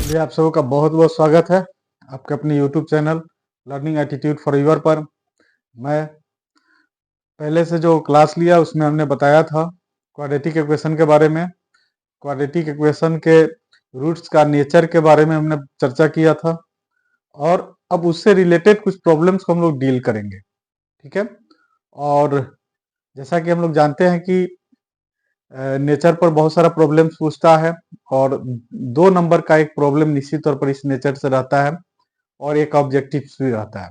चलिए, आप सबों का बहुत बहुत स्वागत है आपके अपने YouTube channel learning attitude for your पर। मैं पहले से जो क्लास लिया उसमें हमने बताया था क्वाड्रेटिक इक्वेशन के बारे में। क्वाड्रेटिक इक्वेशन के रूट्स का नेचर के बारे में हमने चर्चा किया था और अब उससे रिलेटेड कुछ प्रॉब्लम्स को हम लोग डील करेंगे। ठीक है, और जैसा कि हम लोग जानते हैं कि नेचर पर बहुत सारा प्रॉब्लम्स पूछता है और 2 नंबर का एक प्रॉब्लम निश्चित तौर पर इस नेचर से रहता है और एक ऑब्जेक्टिव भी रहता है।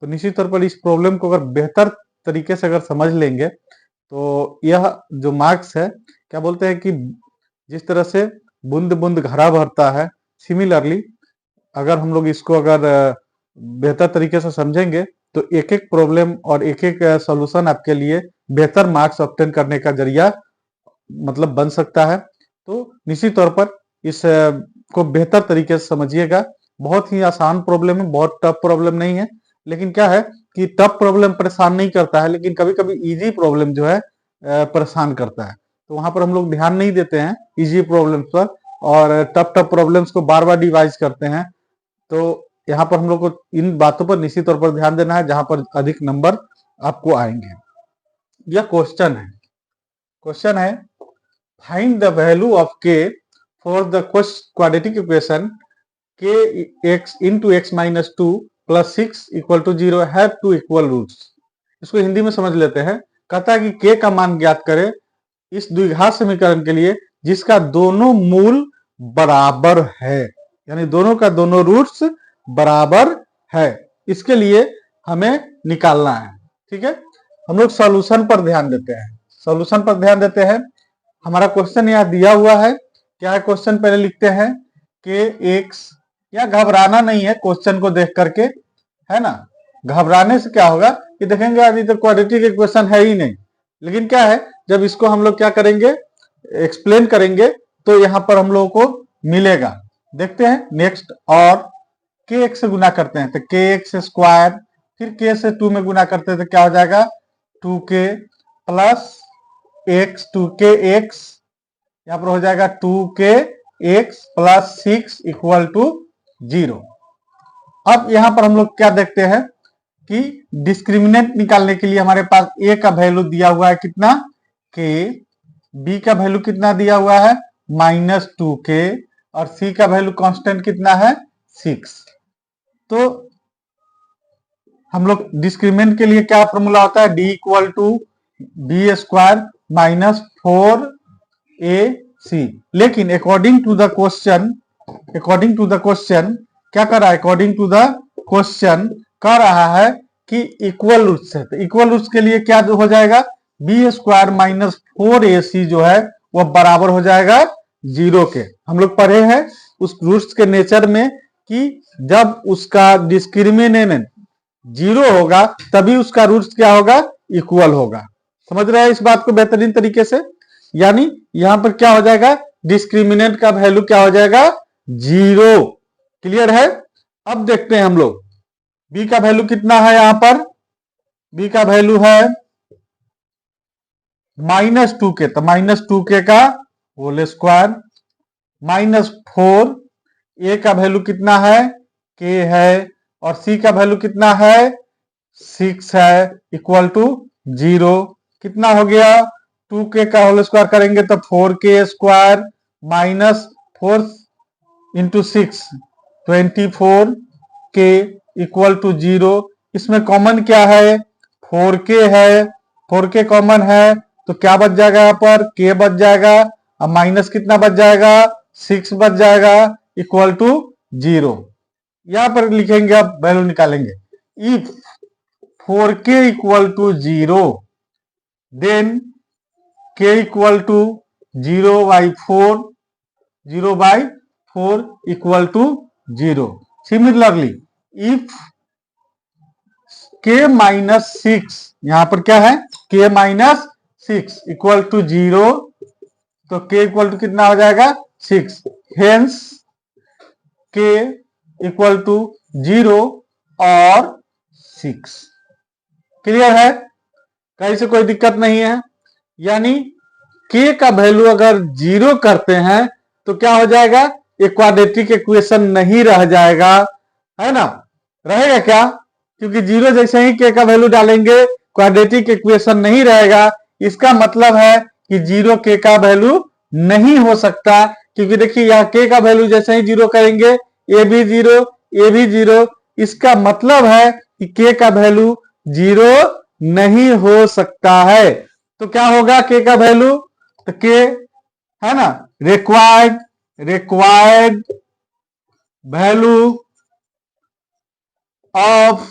तो निश्चित तौर पर इस प्रॉब्लम को अगर बेहतर तरीके से अगर समझ लेंगे तो यह जो मार्क्स है, क्या बोलते हैं कि जिस तरह से बूंद बूंद घड़ा भरता है, सिमिलरली अगर हम लोग इसको अगर बेहतर तरीके से समझेंगे तो एक एक प्रॉब्लम और एक एक सॉल्यूशन आपके लिए बेहतर मार्क्स ऑब्टेन करने का जरिया मतलब बन सकता है। तो निश्चित तौर पर इस को बेहतर तरीके से समझिएगा। बहुत ही आसान प्रॉब्लम है, बहुत टफ प्रॉब्लम नहीं है। लेकिन क्या है कि टफ प्रॉब्लम परेशान नहीं करता है, लेकिन कभी कभी इजी प्रॉब्लम जो है परेशान करता है। तो वहां पर हम लोग ध्यान नहीं देते हैं इजी प्रॉब्लम्स पर और टफ टफ प्रॉब्लम्स को बार बार डिवाइज करते हैं। तो यहाँ पर हम लोग को इन बातों पर निश्चित तौर पर ध्यान देना है जहां पर अधिक नंबर आपको आएंगे। यह क्वेश्चन है find the value of k for the quadratic equation kx into x minus 2 plus 6 equal to 0 have two equal roots। इसको हिंदी में समझ लेते हैं। कहता है कि k का मान ज्ञात करें इस द्विघात समीकरण के लिए जिसका दोनों मूल बराबर है, यानी दोनों का दोनों रूट्स बराबर है। इसके लिए हमें निकालना है। ठीक है, हम लोग सॉल्यूशन पर ध्यान देते हैं। हमारा क्वेश्चन यहाँ दिया हुआ है। क्या है क्वेश्चन, पहले लिखते हैं कि x, या घबराना नहीं है क्वेश्चन को देख करके, है ना। घबराने से क्या होगा कि देखेंगे अभी तो क्वाड्रेटिक इक्वेशन है ही नहीं, लेकिन क्या है जब इसको हम लोग क्या करेंगे, एक्सप्लेन करेंगे तो यहाँ पर हम लोगों को मिलेगा। देखते हैं नेक्स्ट, और kx से गुना करते हैं तो kx स्क्वायर, फिर k से 2 में गुना करते हैं तो क्या हो जाएगा 2k plus x 2k x, यहाँ पर हो जाएगा 2k x plus 6 equal to 0। अब यहाँ पर हम लोग क्या देखते हैं कि डिस्क्रिमिनेंट निकालने के लिए हमारे पास a का वैल्यू दिया हुआ है कितना k, b का वैल्यू कितना दिया हुआ है -2k और c का वैल्यू कांस्टेंट कितना है 6। तो हम लोग डिस्क्रिमिनेंट के लिए क्या फॉर्मूला होता है, d equal to b square minus 4ac। लेकिन अकॉर्डिंग टू द क्वेश्चन क्या कर रहा है, अकॉर्डिंग टू द क्वेश्चन कह रहा है कि इक्वल रूट्स है। तो इक्वल रूट्स के लिए क्या हो जाएगा, बी स्क्वायर माइनस 4ac जो है वह बराबर हो जाएगा 0 के। हम लोग पढ़े हैं उस रूट्स के नेचर में कि जब उसका डिस्क्रिमिनेंट 0 होगा तभी उसका रूट्स क्या होगा, इक्वल होगा। समझ रहे हैं इस बात को बेहतरीन तरीके से। यानी यहां पर क्या हो जाएगा, डिस्क्रिमिनेंट का वैल्यू क्या हो जाएगा 0। क्लियर है। अब देखते हैं हम लोग b का वैल्यू कितना है, यहां पर b का वैल्यू है -2k, तो -2k का होल स्क्वायर -4, a का वैल्यू कितना है k है और c का वैल्यू कितना है 6 है इक्वल टू 0। कितना हो गया, 2k का होल स्क्वायर करेंगे तो 4k square minus 4 into 6 24k equal to 0। इसमें कॉमन क्या है 4k है, 4k कॉमन है तो क्या बच जाएगा, यहाँ पर k बच जाएगा और माइनस कितना बच जाएगा 6 बच जाएगा इक्वल टू 0। यहां पर लिखेंगे, अब वैल्यू निकालेंगे। If 4k equal to 0 then k equal to 0/4 equal to 0। Similarly if k minus 6, यहां पर क्या है k माइनस 6 इक्वल टू 0, तो k इक्वल टू कितना हो जाएगा 6। हेंस k इक्वल टू 0 और 6। क्लियर है, कहीं से कोई दिक्कत नहीं है। यानी k का वैल्यू अगर 0 करते हैं तो क्या हो जाएगा, एक क्वाड्रेटिक इक्वेशन नहीं रह जाएगा, है ना? रहेगा क्या? क्योंकि जीरो जैसे ही के का वैल्यू डालेंगे क्वाड्रेटिक इक्वेशन नहीं रहेगा। इसका मतलब है कि जीरो के का वैल्यू नहीं हो सकता, क्योंकि देखिए यहाँ के का वैल्यू जैसे ही जीरो करेंगे ए भी जीरो, ए भी जीरो, इसका मतलब है कि के का वैल्यू जीरो नहीं हो सकता है। तो क्या होगा के का वैल्यू? तो के, है ना, रिक्वायर्ड वैल्यू ऑफ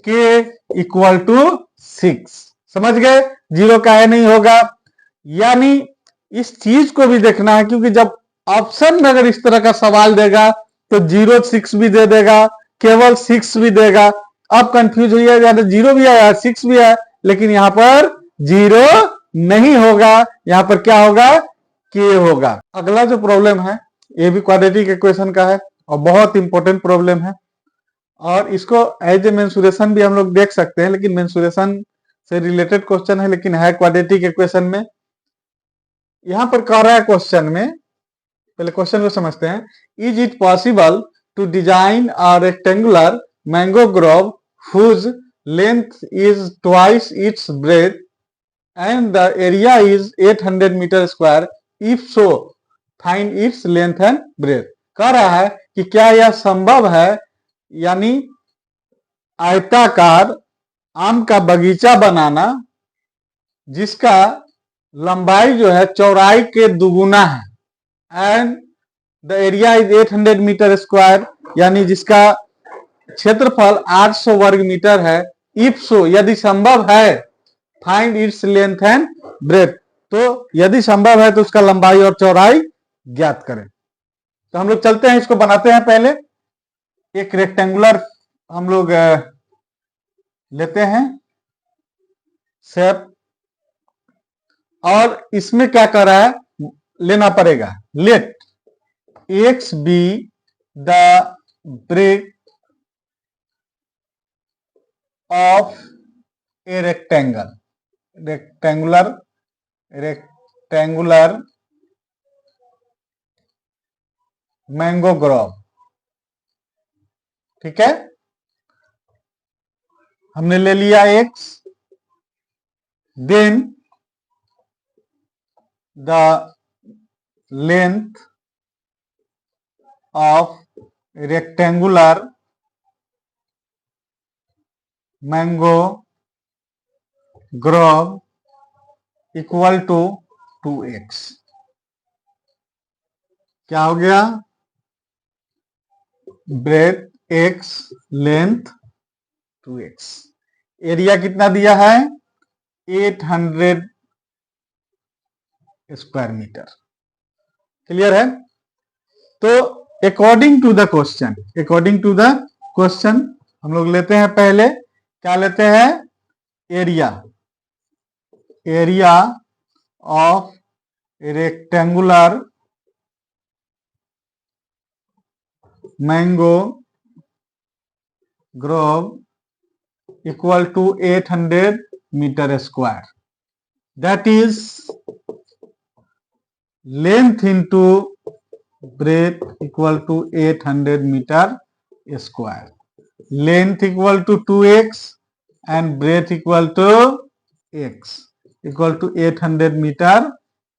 के इक्वल टू 6। समझ गए? जीरो का है नहीं होगा। यानी इस चीज को भी देखना है, क्योंकि जब ऑप्शन में अगर इस तरह का सवाल देगा तो 0 6 भी दे देगा, केवल 6 भी देगा। अब कंफ्यूज हुई है, यानी 0 भी आया 6 भी है, लेकिन यहां पर 0 नहीं होगा, यहां पर क्या होगा? के होगा। अगला जो प्रॉब्लम है ये भी क्वाड्रेटिक इक्वेशन का है और बहुत इंपॉर्टेंट प्रॉब्लम है, और इसको एज ए मेंसुरेशन भी हम लोग देख सकते हैं, लेकिन मेंसुरेशन से रिलेटेड क्वेश्चन है, लेकिन है क्वाड्रेटिक इक्वेशन में। यहां पर कह रहा है क्वेश्चन में, पहले क्वेश्चन को समझते हैं। Is it possible to design a rectangular mango grove whose length is twice its breadth and the area is 800 metre square, if so find its length and breadth. कह रहा है कि क्या यह संभव है, यानी आयताकार आम का बगीचा बनाना जिसका लंबाई जो है चौड़ाई के दुगुना है, and the area is 800 metre square, यानी जिसका क्षेत्रफल 800 वर्ग मीटर है। इफ सो, यदि संभव है, find its length and breadth, तो यदि संभव है तो उसका लंबाई और चौड़ाई ज्ञात करें। तो हम लोग चलते हैं, इसको बनाते हैं। पहले एक रेक्टेंगुलर हम लोग लेते हैं शेप, और इसमें क्या कर रहा है, लेना पड़ेगा let x be the breadth of a rectangular mango grove. ठीक है, हमने ले लिया x, then the length of rectangular mango grove equal to 2x। क्या हो गया? Breath x, length 2x, area कितना दिया है? 800 स्क्वायर मीटर। क्लियर है? तो अकॉर्डिंग टू द क्वेश्चन हम लोग लेते हैं, पहले क्या लेते हैं? Area of rectangular mango grove equal to 800 metre square, that is length into breadth equal to 800 metre square. Length equal to 2x and breadth equal to x equal to 800 metre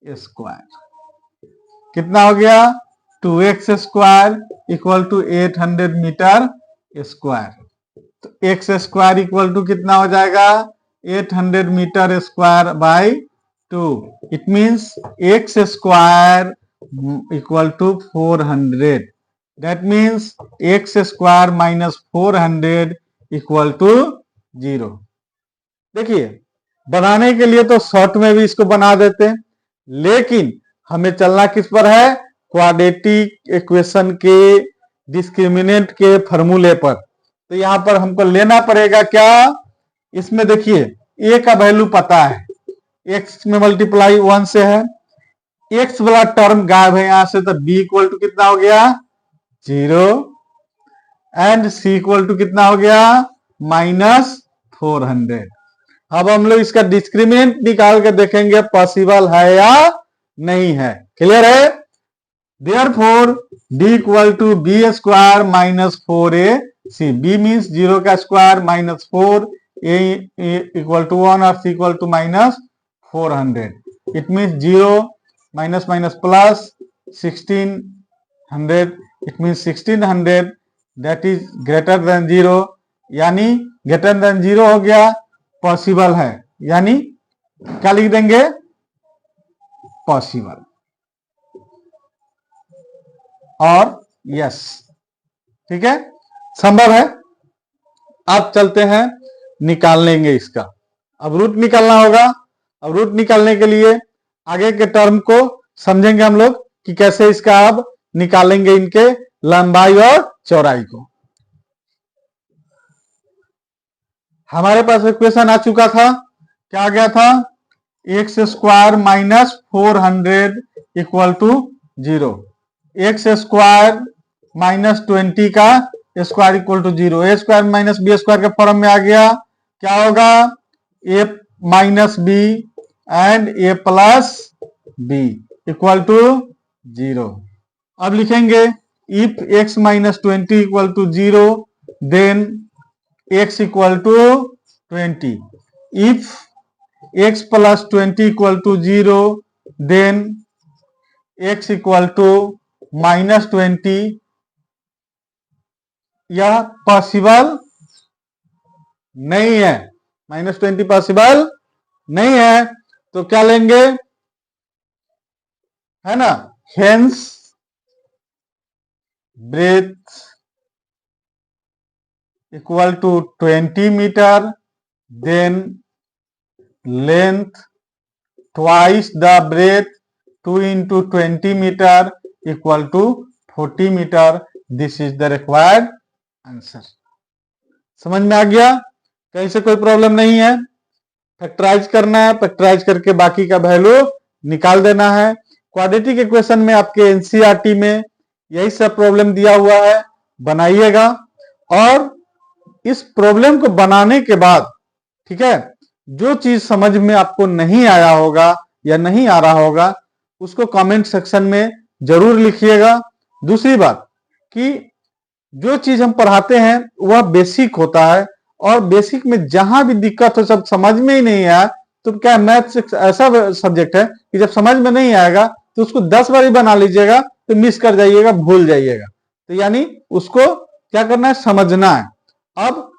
square. कितना हो गया? 2x square equal to 800 metre square. तो x square equal to कितना हो जाएगा? 800 metre square by 2। It means x square equal to 400। That means x square minus 400 equal to 0। देखिए, बनाने के लिए तो शॉर्ट में भी इसको बना देते हैं, लेकिन हमें चलना किस पर है? क्वाड्रेटिक इक्वेशन के डिस्क्रिमिनेंट के फॉर्मूले पर। तो यहां पर हमको लेना पड़ेगा क्या? इसमें देखिए a का वैल्यू पता है, x में मल्टीप्लाई 1 से है, x वाला टर्म गायब है यहां से, तो b इक्वल टू कितना हो गया? 0, एंड c इक्वल टू कितना हो गया? माइनस 400। अब हम लोग इसका डिस्क्रिमिनेंट निकाल के देखेंगे पॉसिबल है या नहीं है। क्लियर है? Therefore D equal to b square minus 4ac। B means 0 का square minus 4, a equal to 1 और c equal to minus 400। It means 0 minus minus plus 1600। It means 1600 that is greater than 0, यानी greater than 0 हो गया, possible है, यानी क्या लिख देंगे, पॉसिबल और यस। ठीक है, संभव है। अब चलते हैं निकाल लेंगे इसका। अब रूट निकालना होगा। अब रूट निकालने के लिए आगे के टर्म को समझेंगे हम लोग कि कैसे इसका अब निकालेंगे इनके लंबाई और चौड़ाई को। हमारे पास इक्वेशन आ चुका था, क्या आ गया था, x square minus 400 equal to 0। X square minus 20 का square equal to 0। A square minus B square के फॉर्म में आ गया, क्या होगा, A minus B and A plus B equal to 0। अब लिखेंगे if x minus 20 equal to 0 then x equal to 20। If x plus 20 equal to 0 then x equal to minus 20। यह possible नहीं है, माइनस 20 पॉसिबल नहीं है, तो क्या लेंगे, है ना, hence breadth equal to 20 metre then length twice the breadth 2 into 20 metre equal to 40 metre. This is the required answer. समझ में आ गया, कहीं से कोई प्रॉब्लम नहीं है। फैक्टराइज करना है, फैक्टराइज करके बाकी का वैल्यू निकाल देना है। क्वाड्रेटिक इक्वेशन में आपके एनसीईआरटी में यही सब प्रॉब्लम दिया हुआ है, बनाइएगा। और इस प्रॉब्लम को बनाने के बाद, ठीक है, जो चीज समझ में आपको नहीं आया होगा या नहीं आ रहा होगा उसको कमेंट सेक्शन में जरूर लिखिएगा। दूसरी बात कि जो चीज हम पढ़ाते हैं वह बेसिक होता है, और बेसिक में जहां भी दिक्कत हो, सब समझ में ही नहीं आया, तो क्या मैथ्स एक ऐसा सब्जेक्ट है कि जब समझ में नहीं आएगा तो उसको 10 बार बना लीजिएगा तो मिस कर जाइएगा, भूल जाइएगा। तो यानी उसको क्या करना है, समझना है। अब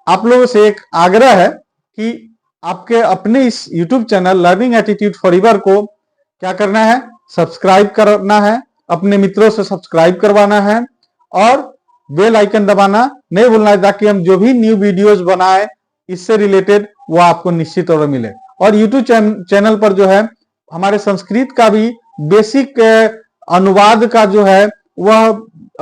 आप लोगों से एक आग्रह है कि आपके अपने इस YouTube channel learning attitude forever को क्या करना है, सब्सक्राइब करना है, अपने मित्रों से सब्सक्राइब करवाना है और बेल आइकन दबाना नहीं भूलना है, ताकि हम जो भी न्यू वीडियोस बनाए इससे रिलेटेड वो आपको निश्चित तौर पर मिले। और YouTube चैनल पर जो है हमारे संस्कृत का भी बेसिक अनुवाद का जो है वह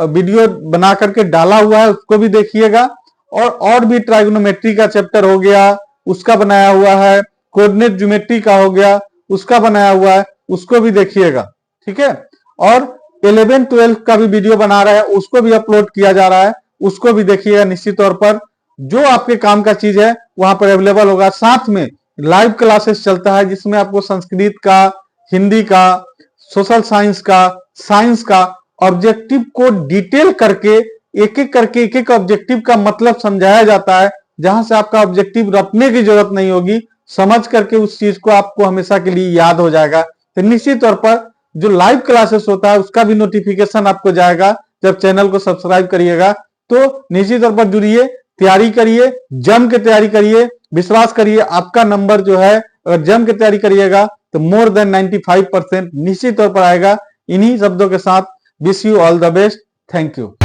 वीडियो बना करके डाला हुआ है, उसको भी देखिएगा। और भी ट्राइगोनोमेट्री का चैप्टर हो गया उसका बनाया हुआ है, कोऑर्डिनेट ज्योमेट्री का हो गया उसका बनाया हुआ है, उसको भी देखिएगा। ठीक है, और 11-12 का भी वीडियो बना रहा है, उसको भी अपलोड किया जा रहा है, उसको भी देखिएगा। निश्चित तौर पर जो आपके काम का चीज है वहां पर अवेलेबल होगा। साथ में लाइव क्लासेस चलता है जिसमें आपको संस्कृत का, हिंदी का, सोशल साइंस का ऑब्जेक्टिव को डिटेल करके एक एक ऑब्जेक्टिव का मतलब समझाया जाता है, जहां से आपका ऑब्जेक्टिव रटने की जरूरत नहीं होगी, समझ करके उस चीज को आपको हमेशा के लिए याद हो जाएगा। तो निश्चित तौर पर जो लाइव क्लासेस होता है उसका भी नोटिफिकेशन आपको जाएगा जब चैनल को सब्सक्राइब करिएगा। तो निश्चित तौर पर जुड़िए, तैयारी करिए, जम के तैयारी करिए, विश्वास करिए आपका नंबर जो है अगर जम के तैयारी करिएगा तो मोर देन 95% निश्चित तौर पर आएगा। इन्हीं शब्दों के साथ wish you all the best, thank you.